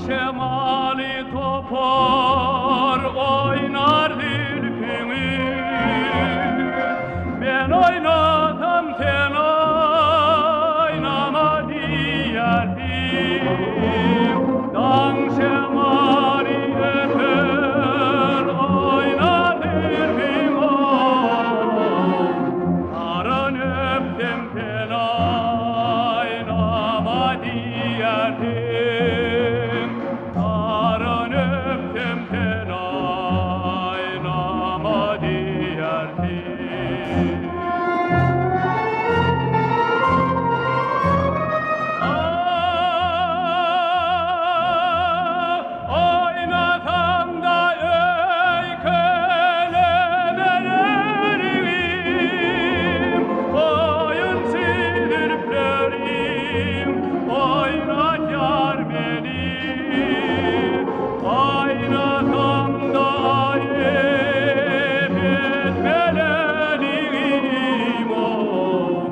şemali topar oynar zülfümü. Ben oynatam sen oynama diyerdim. Dan şemali öper oynar zülfüm o. Arın öptem sen oynama diyerdim. Arın öptem sen oynama diyerdim. Oynatam da ey kölelerim, oyun sildirplerim, oynat yar beni. Oynatam da ayıp etmelerim, o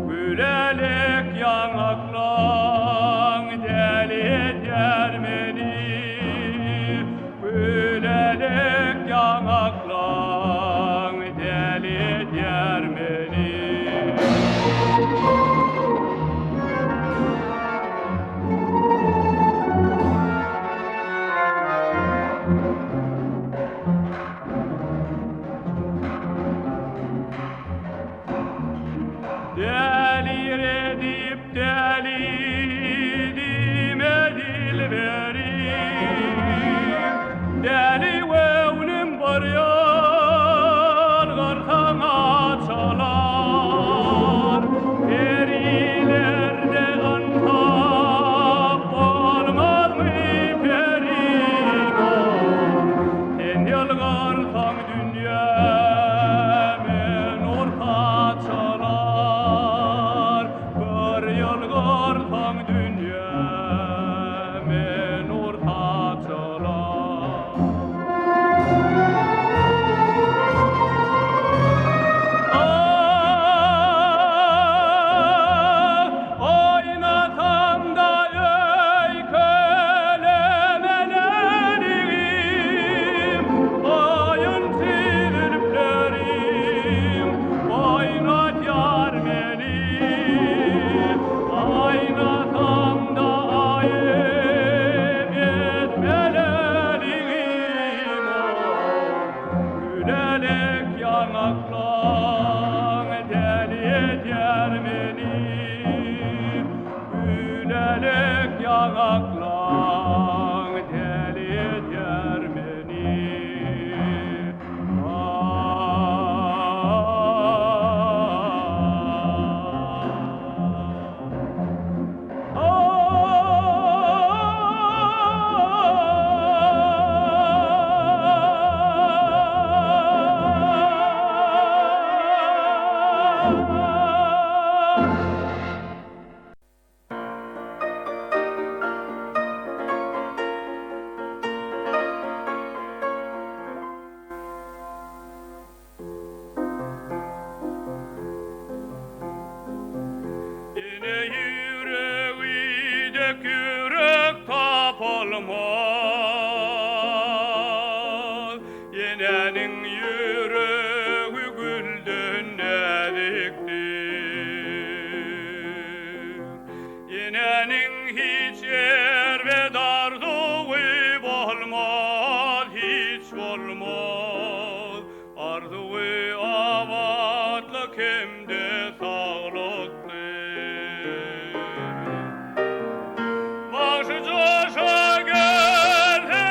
gülelek yanaklan deli eder beni. Gülelek yanaklan deli eder beni. Delir edip delidime dilberim. Deli vevnim var yar gartana çalar. Perilerde antap olmaz mı perim o? Sen yalgarsan dünya men orta çalar. Bir yalgarsan dünya men orta çalar. Oynatam da ey kölelerim, oyun sildirplerim, oynat yar beni. Oynatam da ayıp etmelerim, o gülelek yanaklan deli eder beni. Gülelek yanaklan deli eder beni. Yine yüreği dökürük tapılmaz. Yenenin yüreği gülden nediktir. Yenenin hiç yer ve dardığı olmaz, hiç olmaz. Ardığı avatlık hem de sağlıklı. Başı coşa gelse,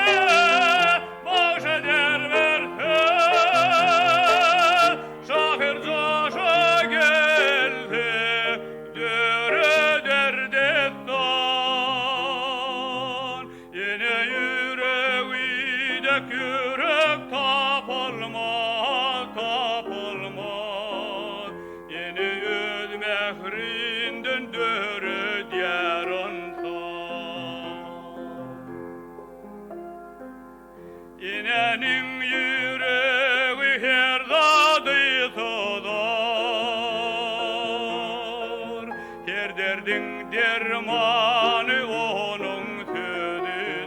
başı derverse, şahır coşa gelse, döre derdestan. Yine yüreği dökürük tapılmaz, tapılmaz. Yine öz mehrinden döre diğer Yenenin yüreği her zadıysıdır. Her derdin dermanı onun sözüdür.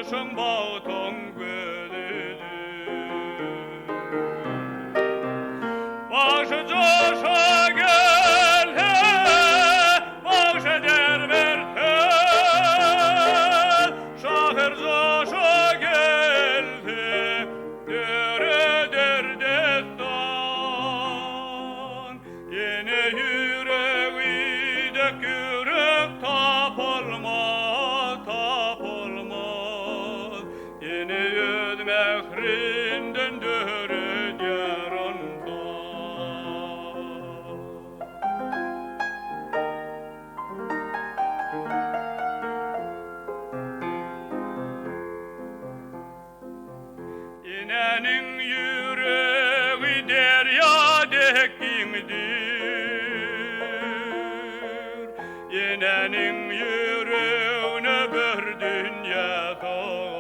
Şın bağıtın güdülü Başı coşa gel Başı derverte Şahır coşa geldi Dere derdestan Yine yüreği de kürek tapılmaz Yine yüz mehrinden dörü yarında İnenin yüreği derya dekindir İnenin yüreğine bir dünya doğar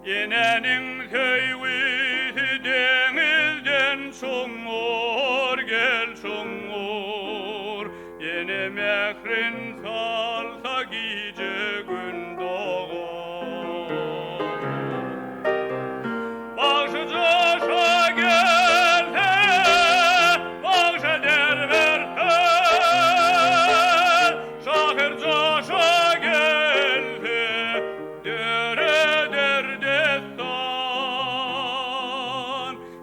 İnenin teyvidi denizden soğur gel soğur Yine mehrin salsa gece gün doğar Başı coşa gel Başı derverte Şahır coşa geldi Dere derdestan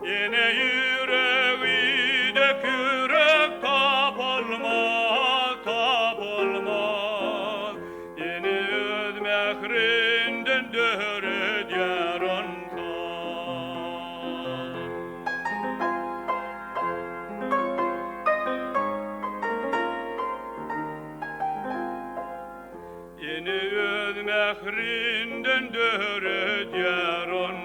Yine yüreği de kürek tapılmaz Yine öz mehrinden döre dyaransan Yine öz mehrinden döre dyaransan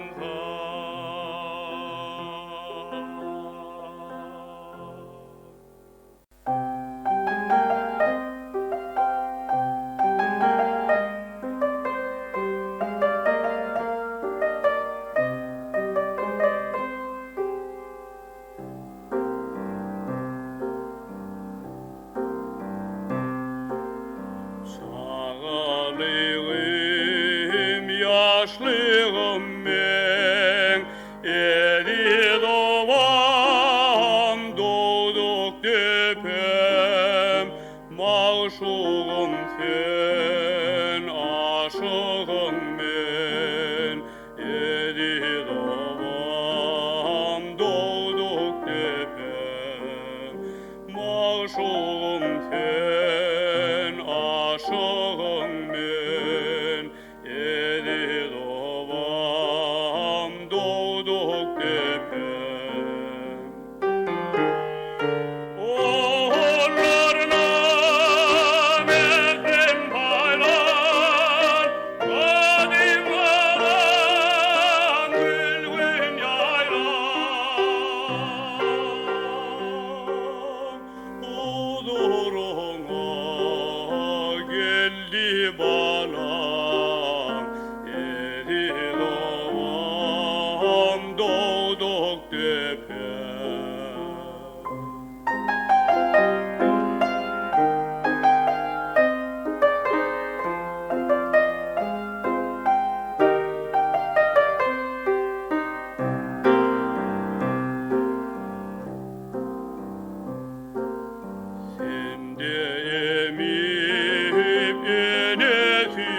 Sağlığım, yaşlığım ben Edi doğam, doğduk tepem Maşuğum sen, aşığım ben Edi doğam, doğduk tepem Maşuğum sen, aşığım ben Edi doğam, doğduk tepem Oğullarına mehrin paylan Kadim alan gülgün yaylan Huzuruna geldi balam Edi doğam, doğduk tepem Sen de emip enesi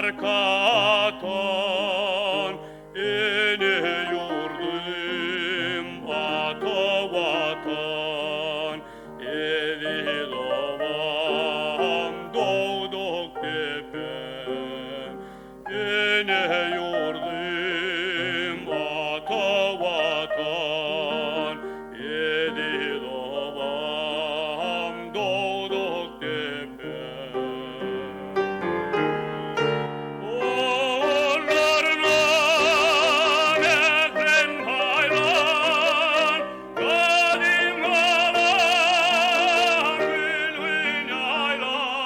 arkatan ene yurdum ata vatan evi doğam doğduk tepem ene yurdum ata vatan evi doğam doğduk tepem Oğullarına Ekrem hayran, kadim alan, bülbül yaylan.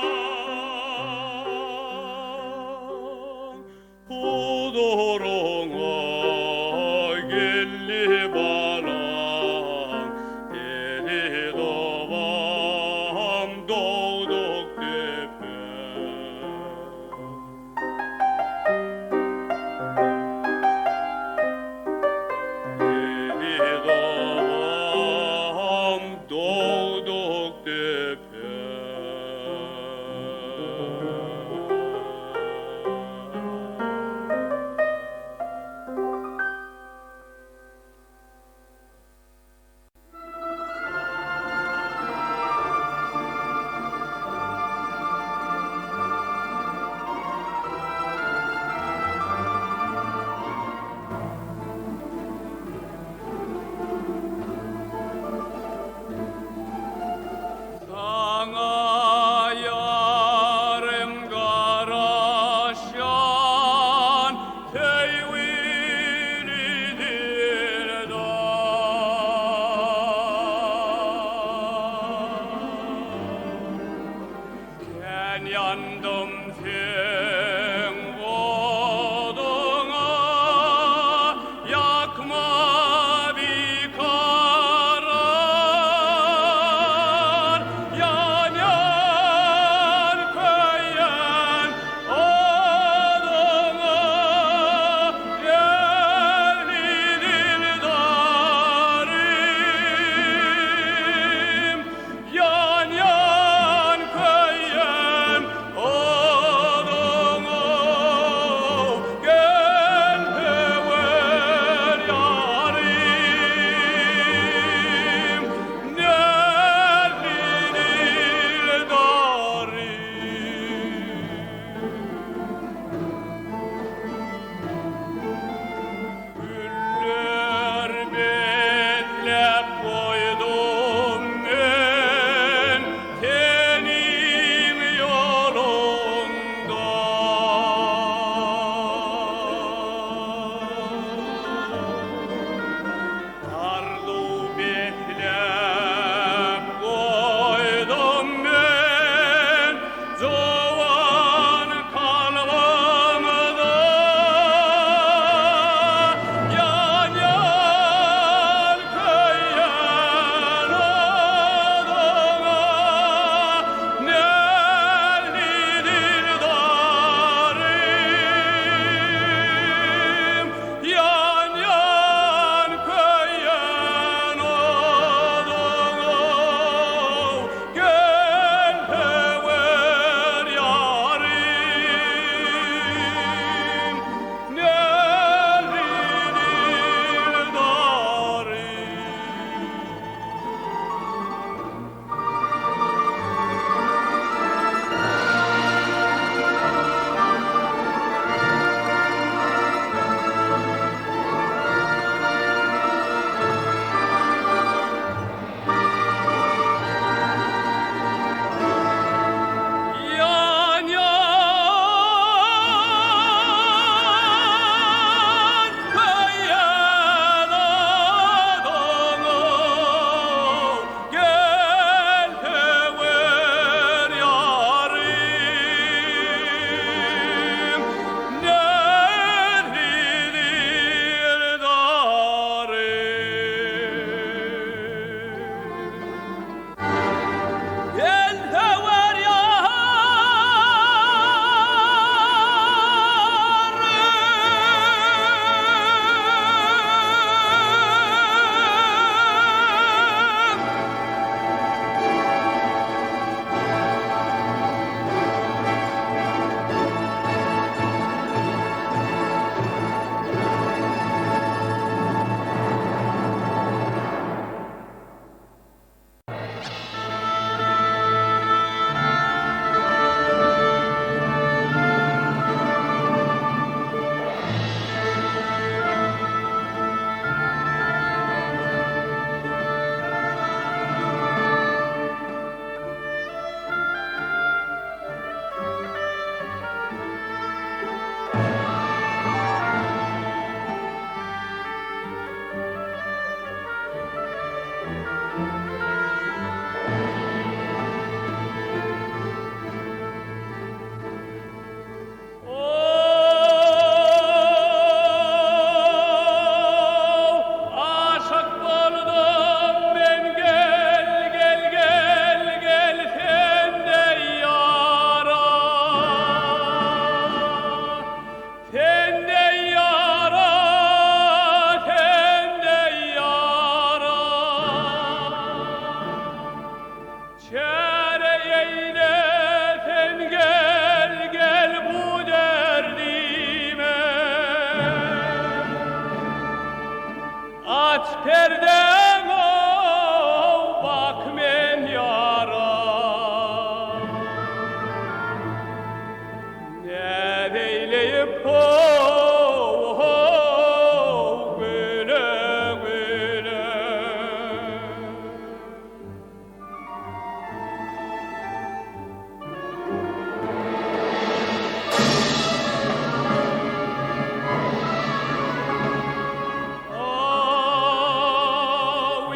Ne beyleyip böyle böyle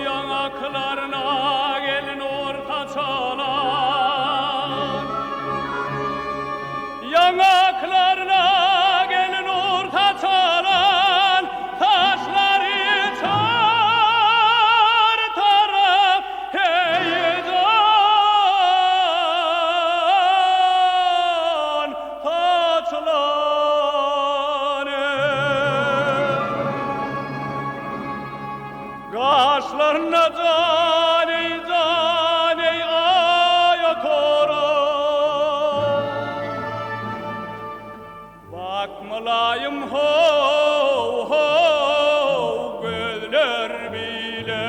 yanaklarına gelin orta çalan yanaklarına gelin orta çalan taşları çar taraf heyecan taçlanır kaşlarına caney caney aya kora bakmalayım ho ho gözler bile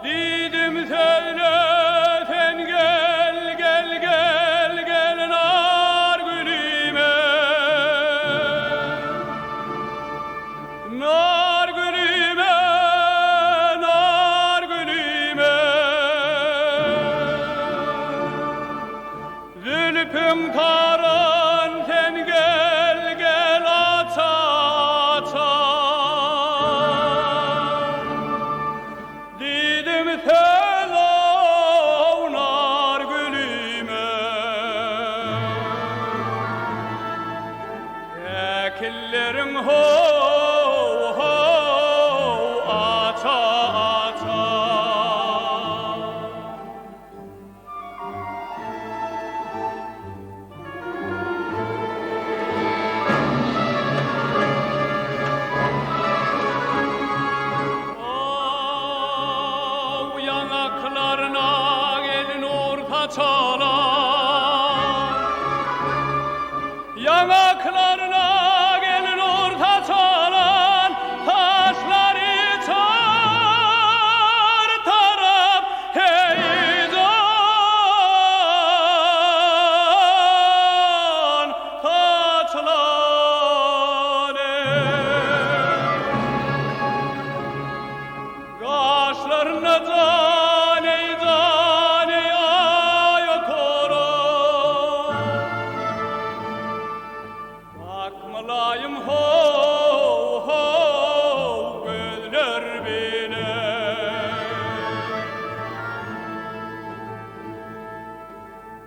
Didim söyle sen gel gel gel gel nar gülüme nar gülüme nar gülüme zülfüm taran sen gel gel aça aça Didim selav nar gülüme Tekillerin ho ho aça aça yanaklarına gelin orta çalan yanaklarına gelin orta çalan taşları çar taraf heyecan taçlanır kaşlarına caney caney aya kora bakmalayım ho ho gözler bile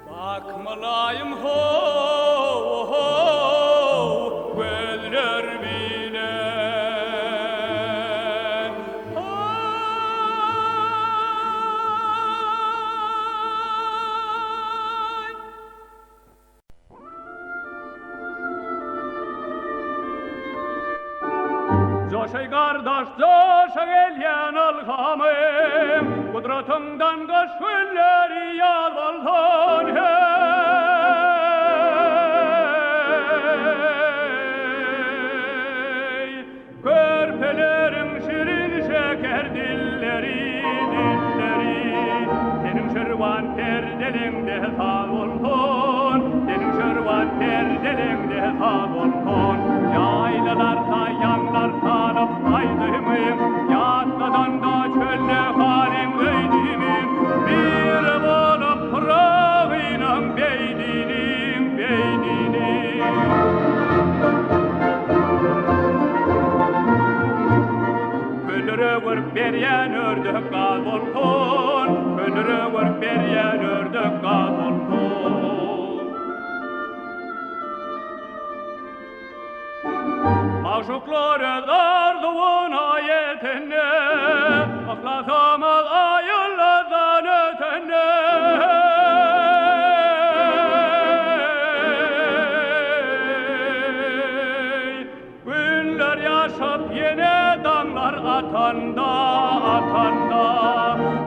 bakmalayım ho ho gözler bile Coşay kardeş coşa gelyen alhamım Kudratından kış günleri yalvardan hey Körpelerin şirin şeker dilleri dilleri Senin şırvan perdelinde sağ olsun Senin şırvan perdelinde sağ olsun Yaylalarda yanlar sarıp aydımım Yatmadan da çölle halim öydümüm Bir bolup pırağıyla beyninin beyninin Gülürü vurp beryen ördük gaz olsun Gülürü vurp beryen ördük gaz olsun Aşıkları darduğun ayetine Aklasamaz ayılardan ötene Günler yaşap yine damlar atanda atanda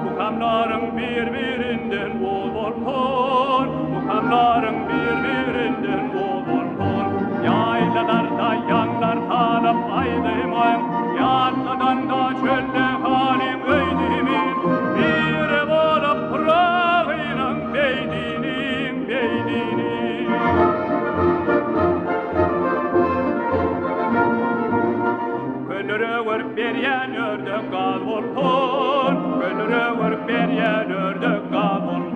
Bu birbirinden bol bolkon, mukamların birbirinden bol bolkon. Yaylalarda yanlar tanıp aydıyman, yatladan da çölde halim öydimin. Bire bolup pırağıyla beydinin, beydinin. Köllere vurp beryen ördek kal bolkon, köllere vurp beryen ördek kal bolkon.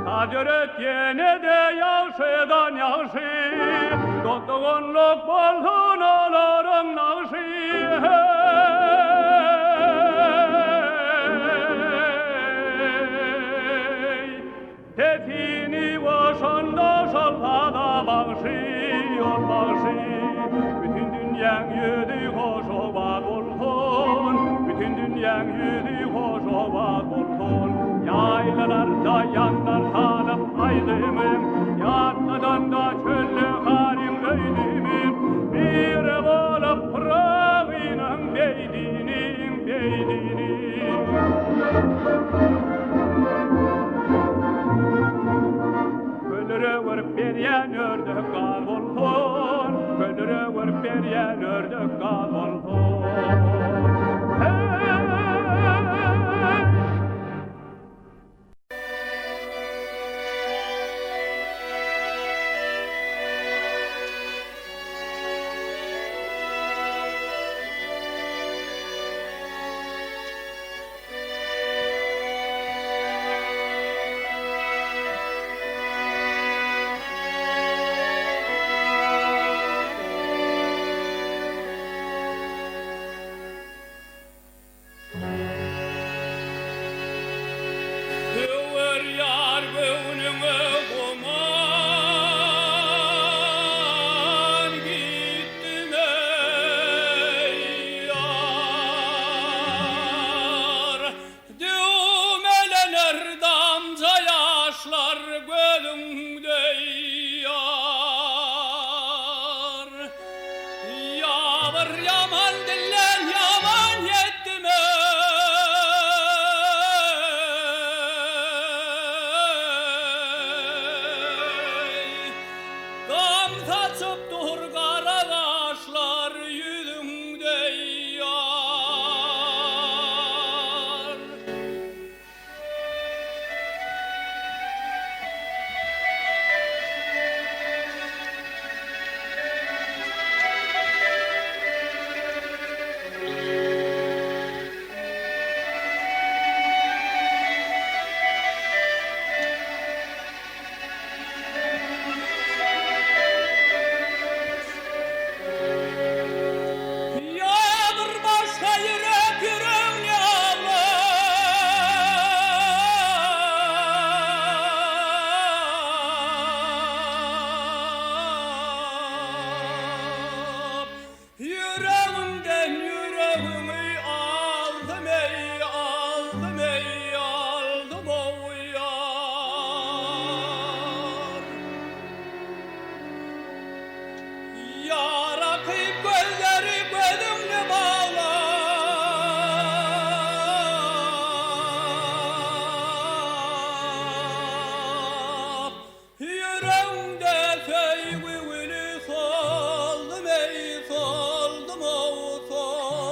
Kadıret yine de yağşıdan yağşı, Doktoğunluk bolsun olarım nağşı. Tetini boşanda şalpada bağşı, ol bağşı. Bütün dünyan yüdü hoş obat olsun, bütün dünyan yüdü hoş obat olsun. Yaylalarda yanlar tanıp aydımım, yatmadan da çöllü halim öydümüm. Bir bolup pırağıyla beydinim, beydinim. Köllere vurp beryen ördek kal bolkon, köllere vurp beryen ördek kal bolkon. Soldım ey soldum o sol.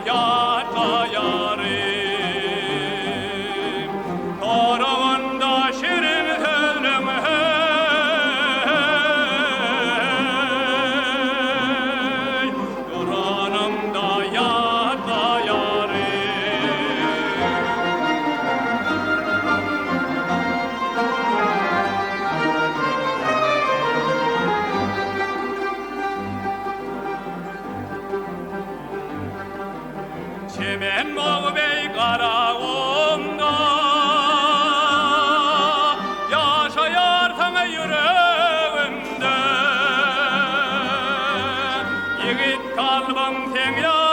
yatla yarim, torağında şirin sözüm hey, duranımda yatla yarim. Çemen Moğ Bey Karaağım'da yaşayarsan yüreğimde, yiğit kalbim sen ya.